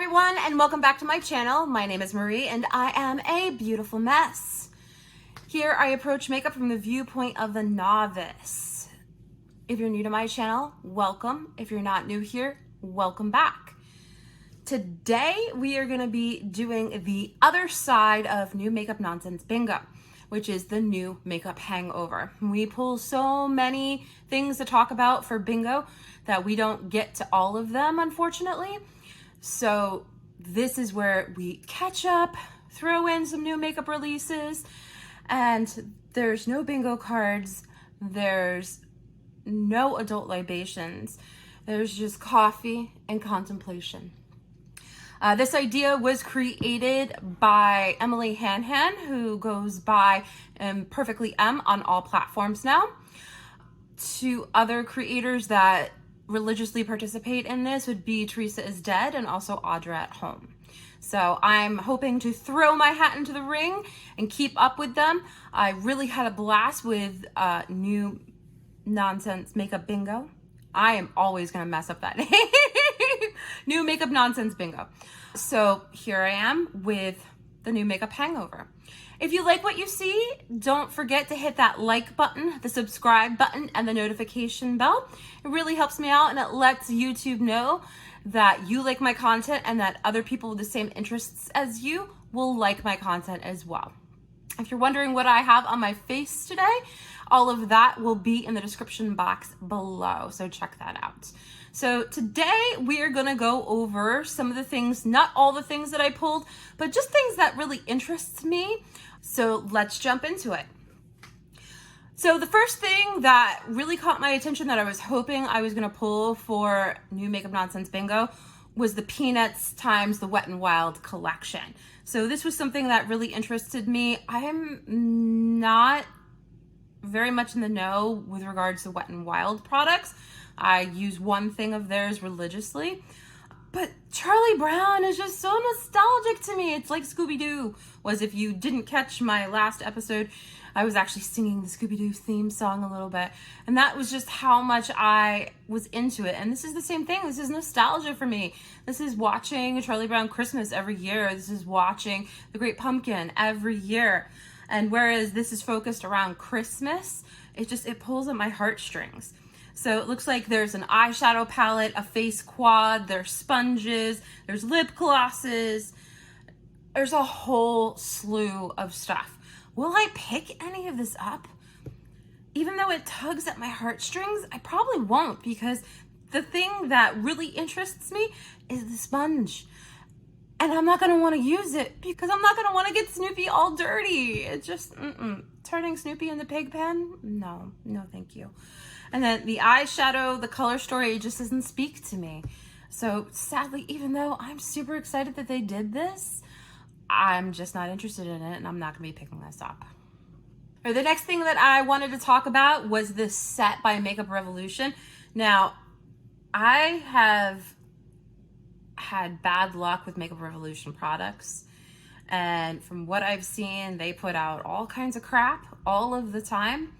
everyone, and welcome back to my channel. My name is Marie and I am a beautiful mess. Here I approach makeup from the viewpoint of the novice. If you're new to my channel, welcome. If you're not new here, welcome back. Today we are going to be doing the other side of New Makeup Nonsense Bingo, which is the New Makeup Hangover. We pull so many things to talk about for bingo that we don't get to all of them, unfortunately. So this is where we catch up, throw in some new makeup releases, and there's no bingo cards, there's no adult libations, there's just coffee and contemplation. This idea was created by Emily Hanhan, who goes by Perfectly M on all platforms now. Two other creators that religiously participate in this would be Teresa is Dead and also Audra at Home. So I'm hoping to throw my hat into the ring and keep up with them. I really had a blast with New Nonsense Makeup Bingo. I am always gonna mess up that name. New Makeup Nonsense Bingo. So here I am with the New Makeup Hangover. If you like what you see, don't forget to hit that like button, the subscribe button, and the notification bell. It really helps me out and it lets YouTube know that you like my content and that other people with the same interests as you will like my content as well. If you're wondering what I have on my face today, all of that will be in the description box below, so check that out. So today we are gonna go over some of the things, not all the things that I pulled, but just things that really interests me. So let's jump into it. So the first thing that really caught my attention that I was hoping I was gonna pull for New Makeup Nonsense Bingo was the Peanuts times the Wet n Wild collection. So this was something that really interested me. I am not very much in the know with regards to Wet n Wild products. I use one thing of theirs religiously, but Charlie Brown is just so nostalgic to me. It's like Scooby-Doo was. If you didn't catch my last episode, I was actually singing the Scooby-Doo theme song a little bit, and that was just how much I was into it. And this is the same thing. This is nostalgia for me. This is watching Charlie Brown Christmas every year. This is watching The Great Pumpkin every year. And whereas this is focused around Christmas, it pulls at my heartstrings. So it looks like there's an eyeshadow palette, a face quad, there's sponges, there's lip glosses. There's a whole slew of stuff. Will I pick any of this up? Even though it tugs at my heartstrings, I probably won't, because the thing that really interests me is the sponge. And I'm not gonna wanna use it because I'm not gonna wanna get Snoopy all dirty. It's just, turning Snoopy into Pigpen? No, thank you. And then the eyeshadow, the color story, it just doesn't speak to me. So sadly, even though I'm super excited that they did this, I'm just not interested in it and I'm not gonna be picking this up. Or the next thing that I wanted to talk about was this set by Makeup Revolution. Now, I have had bad luck with Makeup Revolution products. And from what I've seen, they put out all kinds of crap all of the time.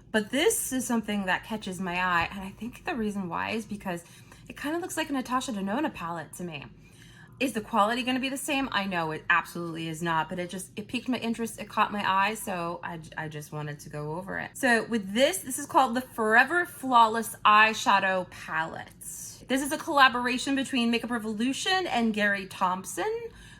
But this is something that catches my eye, and I think the reason why is because it kind of looks like a Natasha Denona palette to me. Is the quality going to be the same? I know it absolutely is not, but it piqued my interest, it caught my eye, so I just wanted to go over it. So with this is called the Forever Flawless Eyeshadow Palette. This is a collaboration between Makeup Revolution and Gary Thompson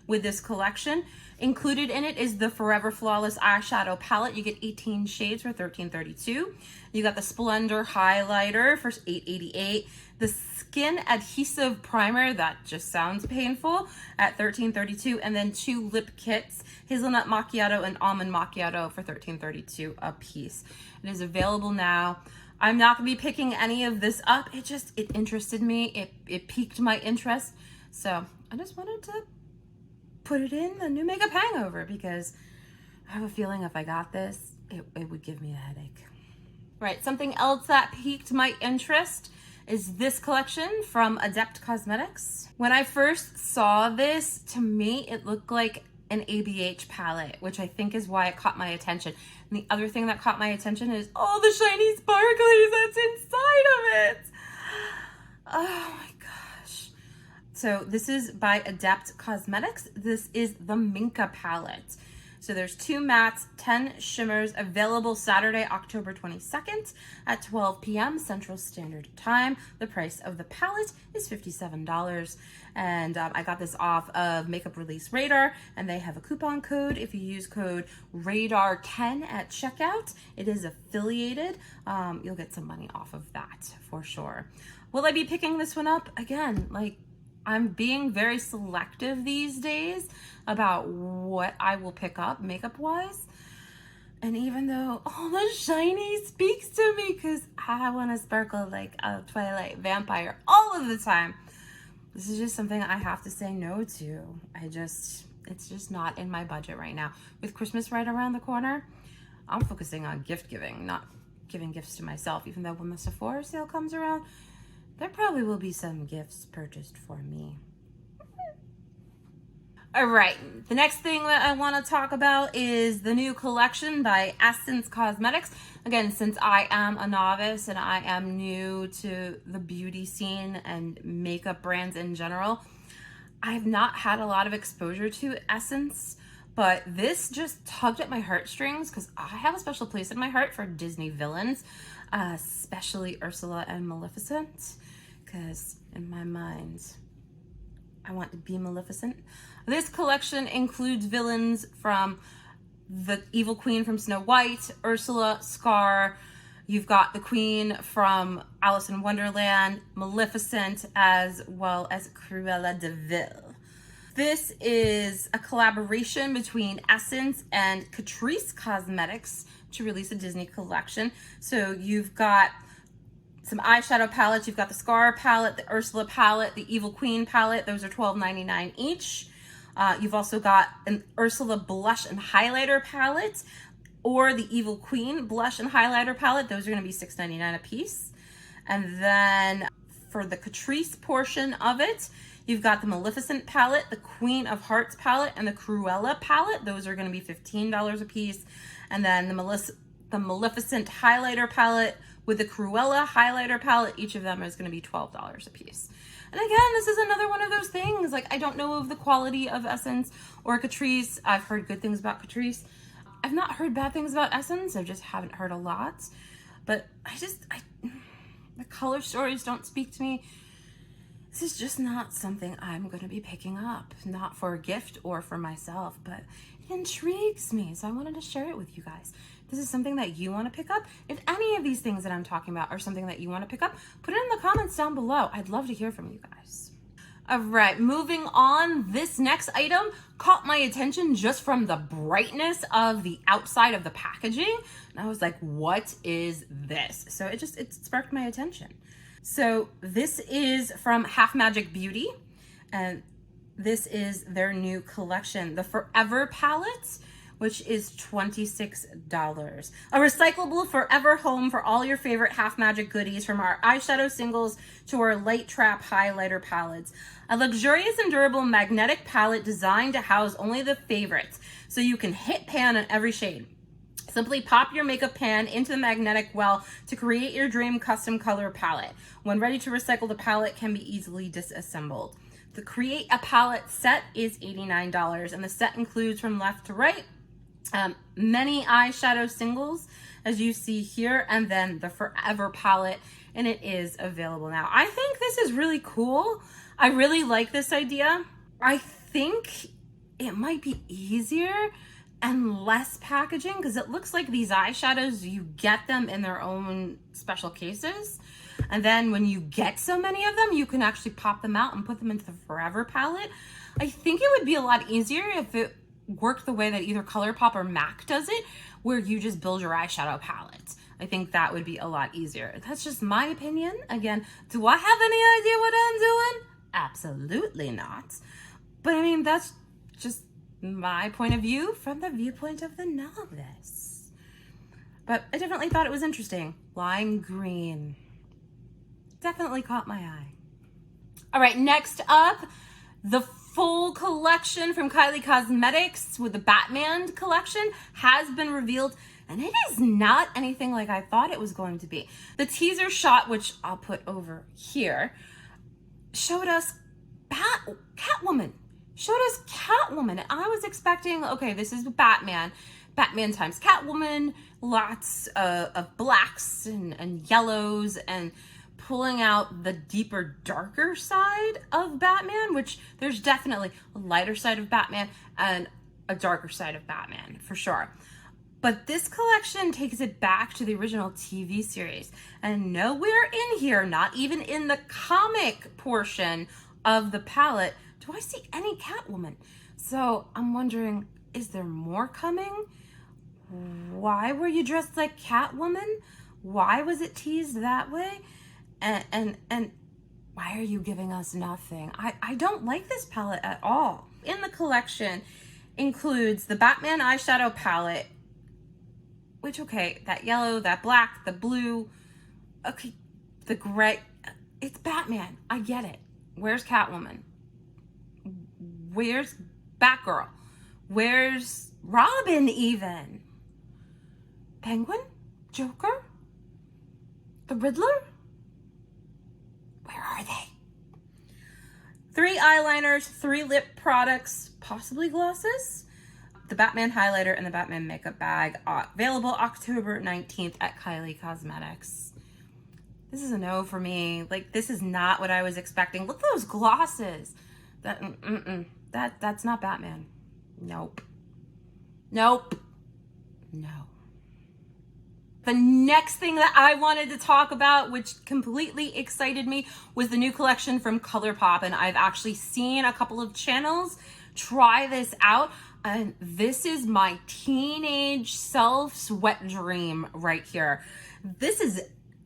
with this collection. Included in it is the Forever Flawless Eyeshadow Palette. You get 18 shades for $13.32. You got the Splendor Highlighter for $8.88. The Skin Adhesive Primer, that just sounds painful, at $13.32. And then two lip kits, Hazelnut Macchiato and Almond Macchiato for $13.32 a piece. It is available now. I'm not gonna be picking any of this up. It interested me. It piqued my interest. So I just wanted to put it in the New Makeup Hangover because I have a feeling if I got this, it would give me a headache. Right, something else that piqued my interest is this collection from Adept Cosmetics. When I first saw this, to me, it looked like an ABH palette, which I think is why it caught my attention. And the other thing that caught my attention is all the shiny sparklies that's inside of it. Oh my gosh. So So this is by Adept Cosmetics. This is the Minka palette. So there's 2 mattes, 10 shimmers, available Saturday, October 22nd at 12 p.m. Central Standard Time. The price of the palette is $57. And I got this off of Makeup Release Radar, and they have a coupon code. If you use code RADAR10 at checkout, it is affiliated. You'll get some money off of that for sure. Will I be picking this one up? Again, like, I'm being very selective these days about what I will pick up makeup wise. And even though all the shiny speaks to me because I want to sparkle like a Twilight vampire all of the time, this is just something I have to say no to. It's just not in my budget right now. With Christmas right around the corner, I'm focusing on gift giving, not giving gifts to myself, even though when the Sephora sale comes around, there probably will be some gifts purchased for me. All right, the next thing that I want to talk about is the new collection by Odins Cosmetics. Again, since I am a novice and I am new to the beauty scene and makeup brands in general, I've not had a lot of exposure to Essence, but this just tugged at my heartstrings because I have a special place in my heart for Disney villains, especially Ursula and Maleficent, because in my mind, I want to be Maleficent. This collection includes villains from the evil queen from Snow White, Ursula, Scar. You've got the queen from Alice in Wonderland, Maleficent, as well as Cruella de Vil. This is a collaboration between Essence and Catrice Cosmetics to release a Disney collection. So you've got some eyeshadow palettes. You've got the Scar palette, the Ursula palette, the Evil Queen palette. Those are $12.99 each. You've also got an Ursula blush and highlighter palette or the Evil Queen blush and highlighter palette. Those are going to be $6.99 a piece. And then for the Catrice portion of it, you've got the Maleficent palette, the Queen of Hearts palette, and the Cruella palette. Those are going to be $15 a piece. And then the Maleficent highlighter palette with the Cruella highlighter palette, each of them is going to be $12 a piece. And again, this is another one of those things. Like, I don't know of the quality of Essence or Catrice. I've heard good things about Catrice. I've not heard bad things about Essence. I just haven't heard a lot. But the color stories don't speak to me. This is just not something I'm going to be picking up. Not for a gift or for myself, but it intrigues me. So I wanted to share it with you guys. This is something that you want to pick up. If any of these things that I'm talking about are something that you want to pick up, put it in the comments down below. I'd love to hear from you guys. All right, moving on. This next item caught my attention just from the brightness of the outside of the packaging. And I was like, what is this? So it sparked my attention. So this is from Half Magic Beauty, and this is their new collection, the Forever palette, which is $26. A recyclable forever home for all your favorite Half Magic goodies, from our eyeshadow singles to our light trap highlighter palettes. A luxurious and durable magnetic palette designed to house only the favorites, so you can hit pan on every shade. Simply pop your makeup pan into the magnetic well to create your dream custom color palette. When ready to recycle, the palette can be easily disassembled. The Create a Palette set is $89, and the set includes, from left to right, many eyeshadow singles, as you see here, and then the Forever palette, and it is available now. I think this is really cool. I really like this idea. I think it might be easier and less packaging, because it looks like these eyeshadows, you get them in their own special cases, and then when you get so many of them, you can actually pop them out and put them into the Forever palette. I think it would be a lot easier if it work the way that either Colourpop or MAC does it, where you just build your eyeshadow palette. I think that would be a lot easier. That's just my opinion. Again, do I have any idea what I'm doing? Absolutely not. But I mean, that's just my point of view from the viewpoint of the novice. But I definitely thought it was interesting. Lime green. Definitely caught my eye. All right, next up, the full collection from Kylie Cosmetics with the Batman collection has been revealed, and it is not anything like I thought it was going to be. The teaser shot, which I'll put over here, showed us Batman Catwoman. Showed us Catwoman. And I was expecting, okay, this is Batman. Batman times Catwoman, lots of blacks and yellows, and pulling out the deeper, darker side of Batman, which there's definitely a lighter side of Batman and a darker side of Batman, for sure. But this collection takes it back to the original TV series. And nowhere in here, not even in the comic portion of the palette, do I see any Catwoman. So I'm wondering, is there more coming? Why were you dressed like Catwoman? Why was it teased that way? And why are you giving us nothing? I don't like this palette at all. In the collection includes the Batman eyeshadow palette, which, okay, that yellow, that black, the blue, okay, the gray, it's Batman. I get it. Where's Catwoman? Where's Batgirl? Where's Robin even? Penguin? Joker? The Riddler? Where are they? 3 eyeliners, 3 lip products, possibly glosses. The Batman highlighter and the Batman makeup bag, available October 19th at Kylie Cosmetics. This is a no for me. Like, this is not what I was expecting. Look at those glosses. That's not Batman. Nope. Nope. No. The next thing that I wanted to talk about, which completely excited me, was the new collection from Colourpop. And I've actually seen a couple of channels try this out. And this is my teenage self-sweat dream right here. This is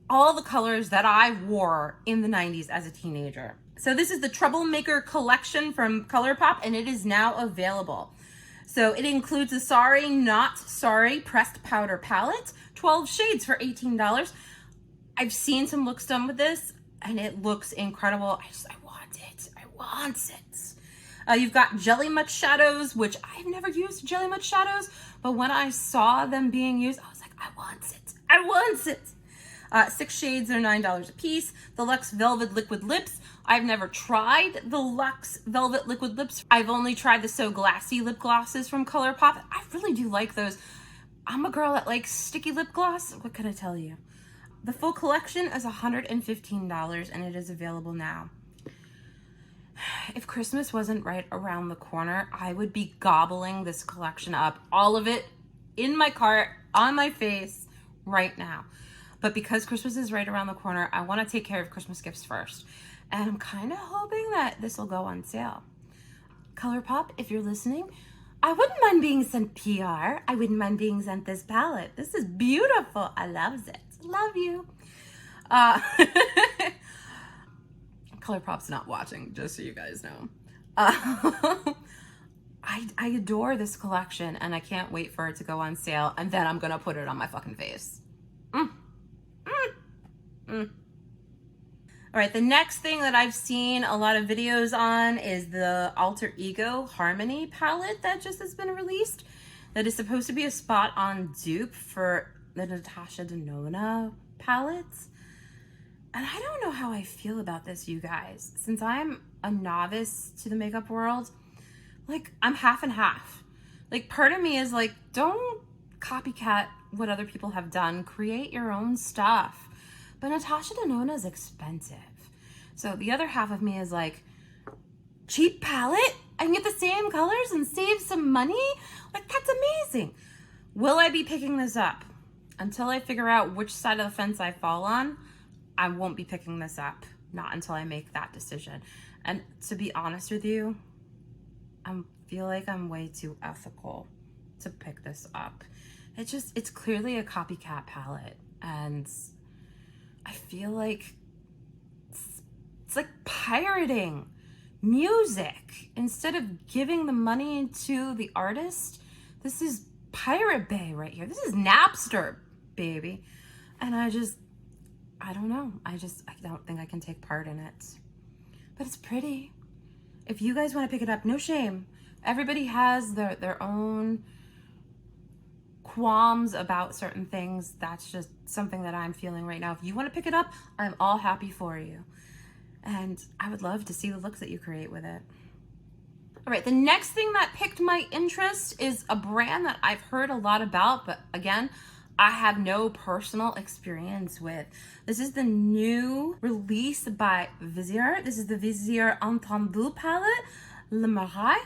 all the colors that I wore in the 90s as a teenager. So this is the Troublemaker collection from Colourpop, and it is now available. So it includes the Sorry Not Sorry pressed powder palette, 12 shades for $18. I've seen some looks done with this, and it looks incredible. I want it. I want it. You've got Jelly Much shadows, which I've never used Jelly Much shadows, but when I saw them being used, I was like, I want it. I want it. 6 shades are $9 a piece. The Luxe Velvet Liquid Lips. I've never tried the Luxe Velvet Liquid Lips. I've only tried the So Glassy lip glosses from Colourpop. I really do like those. I'm a girl that likes sticky lip gloss. What can I tell you? The full collection is $115, and it is available now. If Christmas wasn't right around the corner, I would be gobbling this collection up. All of it in my cart, on my face, right now. But because Christmas is right around the corner, I want to take care of Christmas gifts first. And I'm kind of hoping that this will go on sale. Colourpop, if you're listening, I wouldn't mind being sent PR. I wouldn't mind being sent this palette. This is beautiful. I love it. Love you. Colourpop's not watching, just so you guys know. I adore this collection, and I can't wait for it to go on sale, and then I'm gonna put it on my fucking face. All right, the next thing that I've seen a lot of videos on is the Alter Ego Harmony palette that just has been released. That is supposed to be a spot on dupe for the Natasha Denona palettes. And I don't know how I feel about this, you guys. Since I'm a novice to the makeup world, like, I'm half and half. Like, part of me is like, don't copycat what other people have done. Create your own stuff. But Natasha Denona is expensive. So the other half of me is like, cheap palette? I can get the same colors and save some money? Like, that's amazing. Will I be picking this up? Until I figure out which side of the fence I fall on, I won't be picking this up. Not until I make that decision. And to be honest with you, I feel like I'm way too ethical to pick this up. It's clearly a copycat palette. And I feel like it's like pirating music. Instead of giving the money to the artist, this is Pirate Bay right here. This is Napster, baby. And I don't know. I don't think I can take part in it. But it's pretty. If you guys want to pick it up, no shame. Everybody has their own qualms about certain things. That's just something that I'm feeling right now. If you want to pick it up, I'm all happy for you. And I would love to see the looks that you create with it. All right, the next thing that piqued my interest is a brand that I've heard a lot about, but again, I have no personal experience with. This is the new release by Vizier. This is the Vizier Entendu palette, Le Mineralize.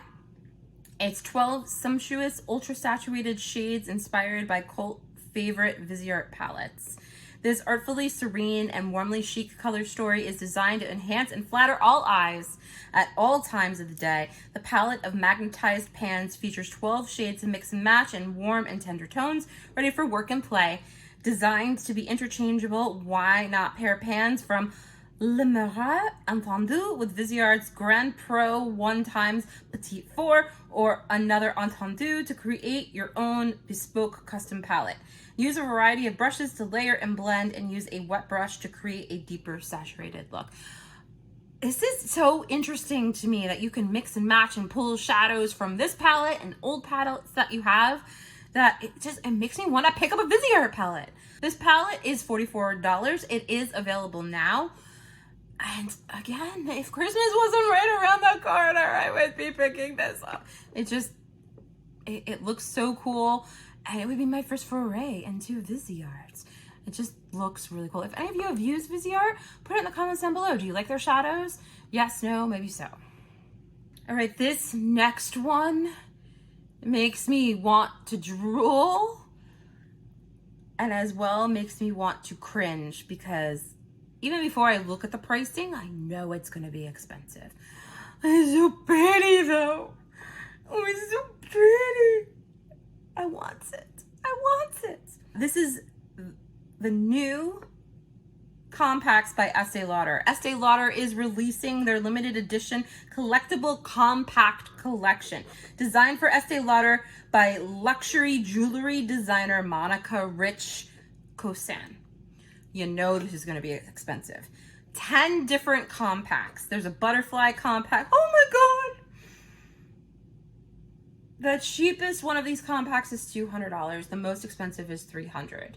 It's 12 sumptuous, ultra-saturated shades inspired by cult favorite Vizier palettes. This artfully serene and warmly chic color story is designed to enhance and flatter all eyes at all times of the day. The palette of magnetized pans features 12 shades to mix and match in warm and tender tones, ready for work and play. Designed to be interchangeable, why not pair pans from Le Mineralize Entendu with Vizier's Grand Pro 1x Petite 4 or another Entendu to create your own bespoke custom palette. Use a variety of brushes to layer and blend, and use a wet brush to create a deeper saturated look. This is so interesting to me that you can mix and match and pull shadows from this palette and old palettes that you have, that it makes me want to pick up a Vizier palette. This palette is $44. It is available now. And again, if Christmas wasn't right around the corner, I would be picking this up. It looks so cool. And it would be my first foray into Vizier. It just looks really cool. If any of you have used Vizier, put it in the comments down below. Do you like their shadows? Yes, no, maybe so. All right, this next one makes me want to drool, and as well makes me want to cringe, because even before I look at the pricing, I know it's gonna be expensive. It's so pretty though. Oh, it's so pretty. I want it. I want it. This is the new compacts by Estee Lauder. Estee Lauder is releasing their limited edition collectible compact collection designed for Estee Lauder by luxury jewelry designer Monica Rich Kosan. You know this is going to be expensive. 10 different compacts. There's a butterfly compact. Oh my God. The cheapest one of these compacts is $200. The most expensive is $300.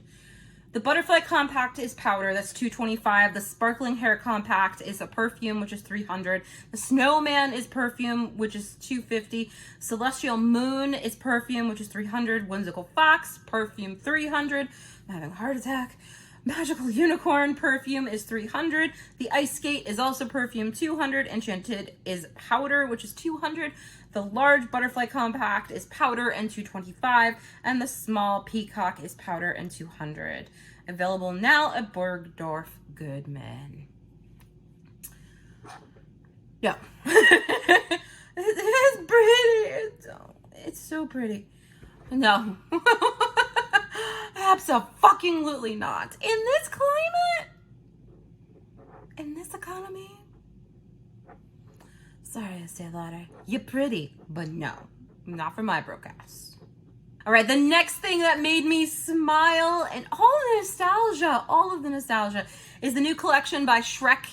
The butterfly compact is powder, that's $225. The sparkling hair compact is a perfume, which is $300. The snowman is perfume, which is $250. Celestial moon is perfume, which is $300. Whimsical fox, perfume, $300. I'm having a heart attack. Magical unicorn perfume is $300. The ice skate is also perfume, $200. Enchanted is powder, which is $200. The large butterfly compact is powder and $225, and the small peacock is powder and $200. Available now at Bergdorf Goodman. Yeah. It's pretty. It's so pretty. No. Abso-fucking-lutely not. In this climate? In this economy? Sorry, Estee Lauder. You're pretty, but no, not for my broke ass. All right, the next thing that made me smile and all of the nostalgia is the new collection by Shrek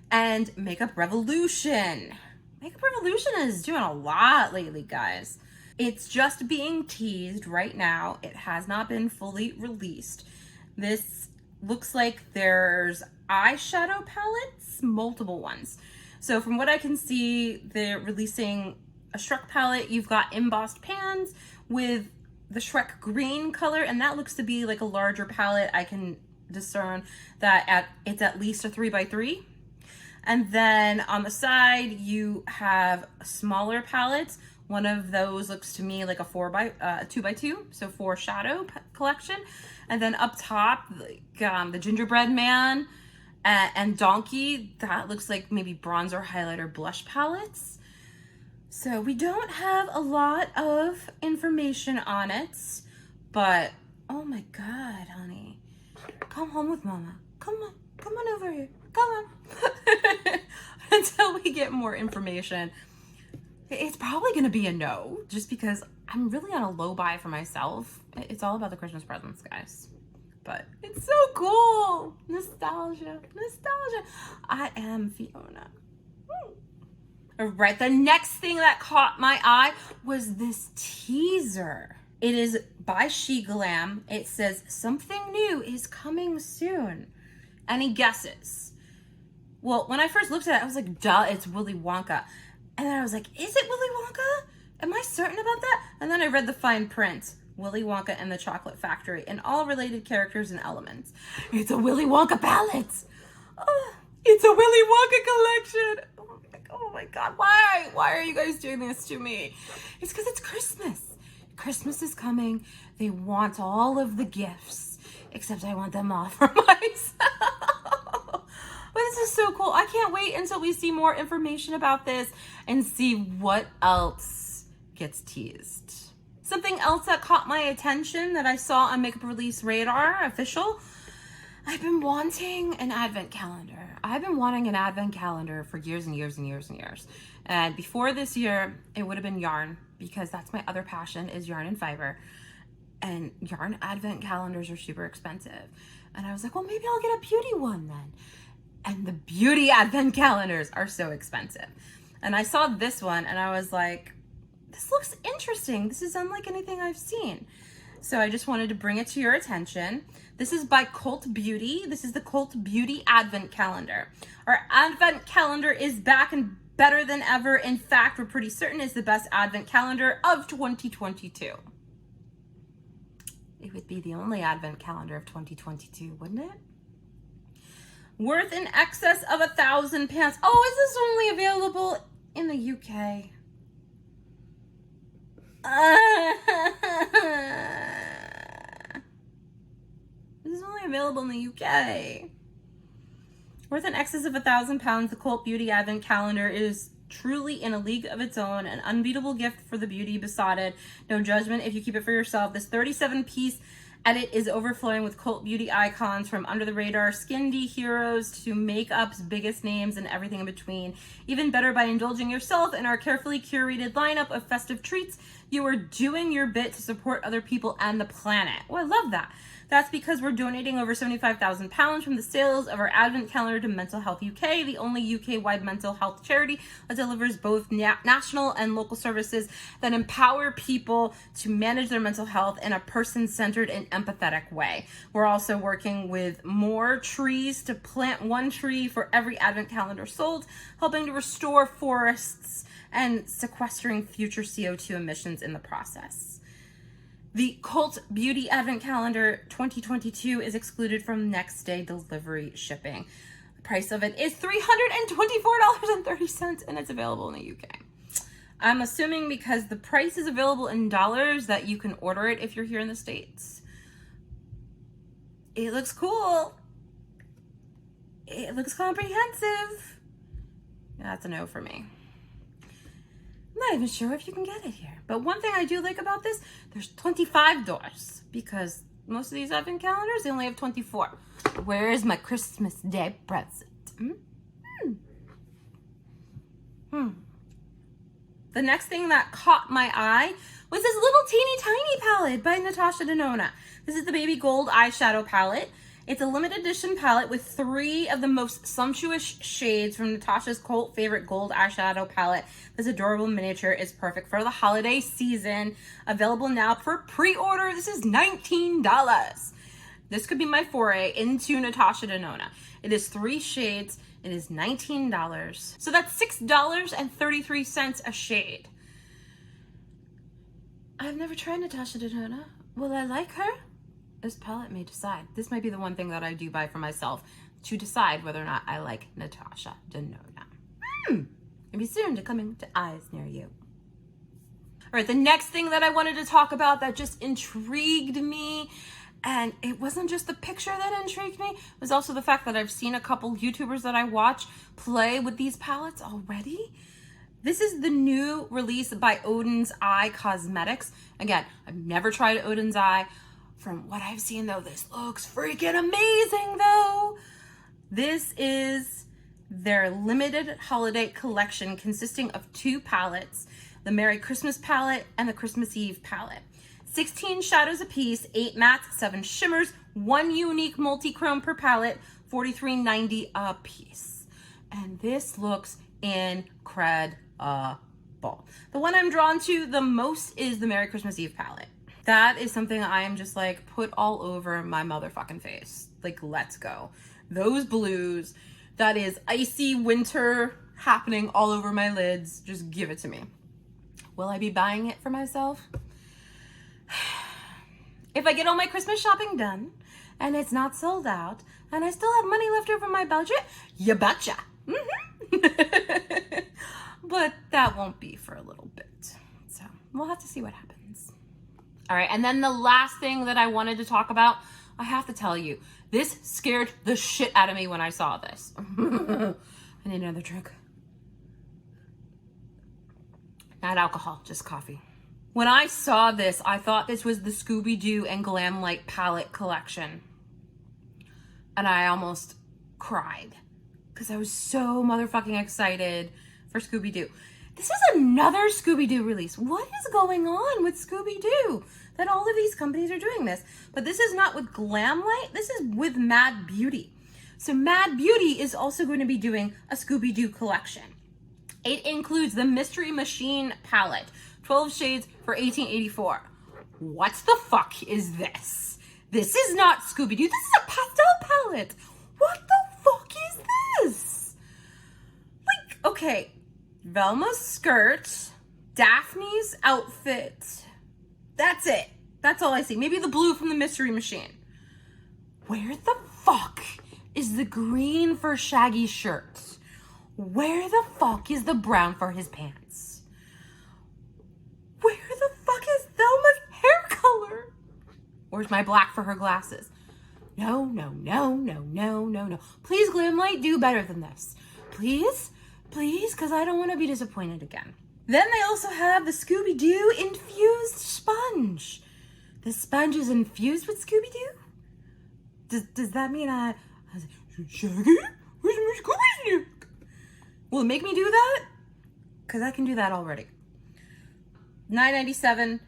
and Makeup Revolution. Makeup Revolution is doing a lot lately, guys. It's just being teased right now. It has not been fully released. This looks like there's eyeshadow palettes, multiple ones. So from what I can see, they're releasing a Shrek palette. You've got embossed pans with the Shrek green color, and that looks to be like a larger palette. I can discern that it's at least a 3x3. And then on the side, you have smaller palettes. One of those looks to me like a 2x2, so 4 shadow collection. And then up top, the gingerbread man and donkey, that looks like maybe bronzer, highlighter, blush palettes. So we don't have a lot of information on it, but oh my God, honey, come home with mama. Come on over here, come on. Until we get more information, it's probably gonna be a no, just because I'm really on a low buy for myself. It's all about the Christmas presents, guys. But it's so cool. Nostalgia. I am Fiona. All right, the next thing that caught my eye was this teaser. It is by Glam. It says something new is coming soon. Any guesses? Well, when I first looked at it, I was like, duh, it's Willy Wonka. And then I was like, is it Willy Wonka? Am I certain about that? And then I read the fine print. Willy Wonka and the Chocolate Factory and all related characters and elements. It's a Willy Wonka palette. Oh, it's a Willy Wonka collection. Oh my God. Why? Why are you guys doing this to me? It's because it's Christmas. Christmas is coming. They want all of the gifts, except I want them all for myself. But this is so cool. I can't wait until we see more information about this and see what else gets teased. Something else that caught my attention that I saw on Makeup Release Radar official, I've been wanting an advent calendar. I've been wanting an advent calendar for years and years and years and years. And before this year, it would have been yarn, because that's my other passion, is yarn and fiber. And yarn advent calendars are super expensive. And I was like, well, maybe I'll get a beauty one then. And the beauty advent calendars are so expensive. And I saw this one and I was like, this looks interesting. This is unlike anything I've seen. So I just wanted to bring it to your attention. This is by Cult Beauty. This is the Cult Beauty Advent Calendar. Our Advent Calendar is back and better than ever. In fact, we're pretty certain it's the best Advent Calendar of 2022. It would be the only Advent Calendar of 2022, wouldn't it? Worth in excess of £1,000. Oh, is this only available in the UK? This is only available in the UK. Worth in excess of £1,000, the Cult Beauty Advent Calendar is truly in a league of its own, an unbeatable gift for the beauty besotted. No judgment if you keep it for yourself. This 37-piece edit is overflowing with cult beauty icons, from under the radar skin D heroes to makeup's biggest names and everything in between. Even better, by indulging yourself in our carefully curated lineup of festive treats, you are doing your bit to support other people and the planet. Oh, I love that. That's because we're donating over £75,000 from the sales of our Advent Calendar to Mental Health UK, the only UK-wide mental health charity that delivers both national and local services that empower people to manage their mental health in a person-centered and empathetic way. We're also working with more trees to plant one tree for every Advent Calendar sold, helping to restore forests and sequestering future CO2 emissions in the process. The Cult Beauty Advent Calendar 2022 is excluded from next day delivery shipping. The price of it is $324.30, and it's available in the UK. I'm assuming because the price is available in dollars that you can order it if you're here in the States. It looks cool. It looks comprehensive. That's a no for me. I'm not even sure if you can get it here. But one thing I do like about this, there's 25 doors, because most of these advent calendars, they only have 24. Where is my Christmas Day present? The next thing that caught my eye was this little teeny tiny palette by Natasha Denona. This is the Baby Gold eyeshadow palette. It's a limited edition palette with 3 of the most sumptuous shades from Natasha's cult favorite gold eyeshadow palette. This adorable miniature is perfect for the holiday season. Available now for pre-order. This is $19. This could be my foray into Natasha Denona. It is 3 shades. It is $19. So that's $6.33 a shade. I've never tried Natasha Denona. Will I like her? This palette may decide. This might be the one thing that I do buy for myself to decide whether or not I like Natasha Denona. Maybe soon to coming to eyes near you. All right, the next thing that I wanted to talk about that just intrigued me, and it wasn't just the picture that intrigued me, it was also the fact that I've seen a couple YouTubers that I watch play with these palettes already. This is the new release by Odins Eye Cosmetics. Again, I've never tried Odins Eye. From what I've seen, though, this looks freaking amazing, though. This is their limited holiday collection consisting of 2 palettes, the Merry Christmas palette and the Christmas Eve palette. 16 shadows a piece, 8 mattes, 7 shimmers, 1 unique multi-chrome per palette, $43.90 a piece. And this looks incredible. The one I'm drawn to the most is the Merry Christmas Eve palette. That is something I am just like put all over my motherfucking face. Like, let's go. Those blues, That is icy winter happening all over my lids. Just give it to me. Will I be buying it for myself? If I get all my Christmas shopping done and it's not sold out and I still have money left over my budget, you betcha. But that won't be for a little bit. So we'll have to see what happens. All right, and then the last thing that I wanted to talk about, I have to tell you, this scared the shit out of me when I saw this. I need another drink. Not alcohol, just coffee. When I saw this, I thought this was the Scooby-Doo and Glam Light palette collection. And I almost cried because I was so motherfucking excited for Scooby-Doo. This is another Scooby-Doo release. What is going on with Scooby-Doo that all of these companies are doing this? But this is not with Glam Light. This is with Mad Beauty. So Mad Beauty is also going to be doing a Scooby-Doo collection. It includes the Mystery Machine palette, 12 shades for $18.84. What the fuck is this? This is not Scooby-Doo. This is a pastel palette. What the fuck is this? Like, okay, Velma's skirt, Daphne's outfit. That's it. That's all I see. Maybe the blue from the Mystery Machine. Where the fuck is the green for Shaggy's shirt? Where the fuck is the brown for his pants? Where the fuck is Velma's hair color? Where's my black for her glasses? No. Please, Glam Light, do better than this. Please, because I don't want to be disappointed again. Then they also have the Scooby-Doo infused sponge. The sponge is infused with Scooby-Doo? Does that mean I Shaggy? Where's my Scooby-Doo? Will it make me do that? Because I can do that already. $9.97.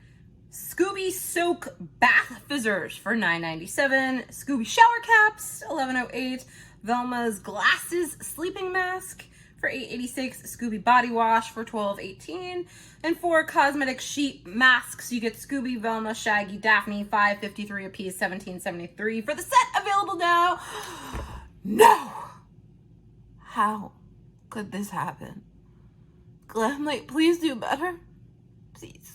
Scooby Soak Bath Fizzers for $9.97. Scooby Shower Caps, $11.08. Velma's Glasses Sleeping Mask for $8.86. Scooby Body Wash for $12.18. And 4 cosmetic sheet masks. You get Scooby, Velma, Shaggy, Daphne, $5.53 a piece, $17.73 for the set. Available now. No! How could this happen? Glam Light, please do better. Please.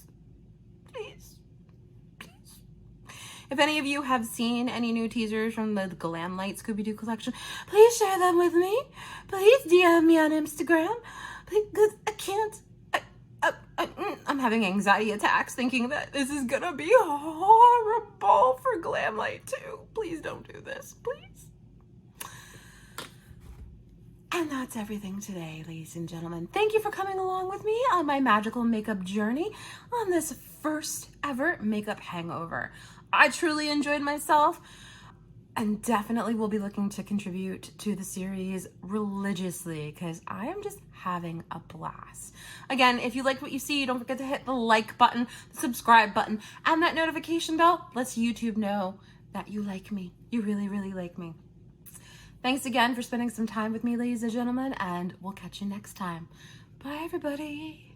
If any of you have seen any new teasers from the Glam Light Scooby-Doo collection, please share them with me. Please DM me on Instagram. Because I can't. I'm having anxiety attacks thinking that this is gonna be horrible for Glam Light too. Please don't do this, please. And that's everything today, ladies and gentlemen. Thank you for coming along with me on my magical makeup journey on this first ever makeup hangover. I truly enjoyed myself and definitely will be looking to contribute to the series religiously because I am just having a blast. Again, if you like what you see, don't forget to hit the like button, the subscribe button, and that notification bell lets YouTube know that you like me. You really, really like me. Thanks again for spending some time with me, ladies and gentlemen, and we'll catch you next time. Bye, everybody.